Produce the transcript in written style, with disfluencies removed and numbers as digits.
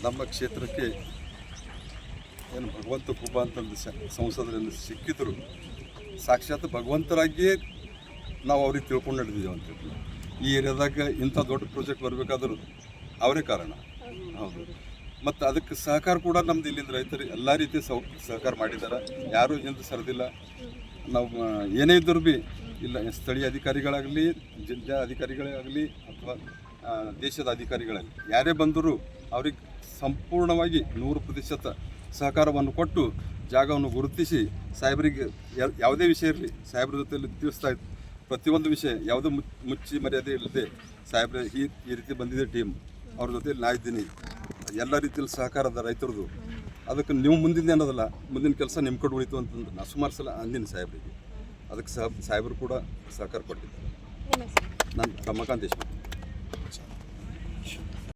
ನಮ್ಮ ಕ್ಷೇತ್ರಕ್ಕೆ ಏನು ಭಗವಂತ ಕೃಪಾ ಅಂತಂದು ಸಂಸದರಿಂದ ಸಿಕ್ಕಿದ್ರು ಸಾಕ್ಷಾತ್ ಭಗವಂತರಾಗಿಯೇ ನಾವು ಅವ್ರಿಗೆ ತಿಳ್ಕೊಂಡು ನಡೆದಿದ್ದೇವೆ ಅಂತೇಳಿ. ಈ ಏರಿಯಾದಾಗ ಇಂಥ ದೊಡ್ಡ ಪ್ರಾಜೆಕ್ಟ್ ಬರಬೇಕಾದ್ರೂ ಅವರೇ ಕಾರಣ. ಹೌದು, ಮತ್ತು ಅದಕ್ಕೆ ಸಹಕಾರ ಕೂಡ ನಮ್ದು ಇಲ್ಲಿಂದ ರೈತರು ಎಲ್ಲ ರೀತಿಯ ಸಹಕಾರ ಮಾಡಿದ್ದಾರೆ. ಯಾರೂ ಹಿಂದೆ ಸರಿದಿಲ್ಲ. ನಾವು ಏನೇ ಇದ್ದರೂ ಭೀ ಇಲ್ಲ, ಸ್ಥಳೀಯ ಅಧಿಕಾರಿಗಳಾಗಲಿ, ಜಿಲ್ಲಾ ಅಧಿಕಾರಿಗಳೇ ಆಗಲಿ ಅಥವಾ ದೇಶದ ಅಧಿಕಾರಿಗಳಾಗಲಿ ಯಾರೇ ಬಂದರೂ ಅವ್ರಿಗೆ ಸಂಪೂರ್ಣವಾಗಿ 100% ಸಹಕಾರವನ್ನು ಕೊಟ್ಟು ಜಾಗವನ್ನು ಗುರುತಿಸಿ ಸಾಹೇಬರಿಗೆ ಯಾವುದೇ ವಿಷಯ ಇರಲಿ ಸಾಹೇಬ್ರ ಜೊತೆಯಲ್ಲಿ ತಿಳಿಸ್ತಾ ಇತ್ತು. ಪ್ರತಿಯೊಂದು ವಿಷಯ ಯಾವುದೋ ಮುಚ್ಚಿ ಮರ್ಯಾದೆ ಇಲ್ಲದೆ ಸಾಹೇಬ್ರೆ ಈ ರೀತಿ ಬಂದಿದೆ ಟೀಮ್, ಅವ್ರ ಜೊತೆಯಲ್ಲಿ ನಾ ಇದ್ದೀನಿ, ಎಲ್ಲ ರೀತಿಯಲ್ಲಿ ಸಹಕಾರದ ರೈತರದು. ಅದಕ್ಕೆ ನೀವು ಮುಂದಿನ ಅನ್ನೋದಲ್ಲ, ಮುಂದಿನ ಕೆಲಸ ನಿಮ್ಮ ಕಡೆ ಉಳಿತು ಅಂತಂದು ನಾ ಸುಮಾರು ಸಲ ಅಂದಿನಿ ಸಾಹೇಬ್ರಿಗೆ. ಅದಕ್ಕೆ ಸಾಹೇಬರು ಕೂಡ ಸಹಕಾರ ಕೊಟ್ಟಿದ್ದಾರೆ. ನಾನು ರಮಾಕಾಂತ್ ದೇಶಪಾಂಡೆ.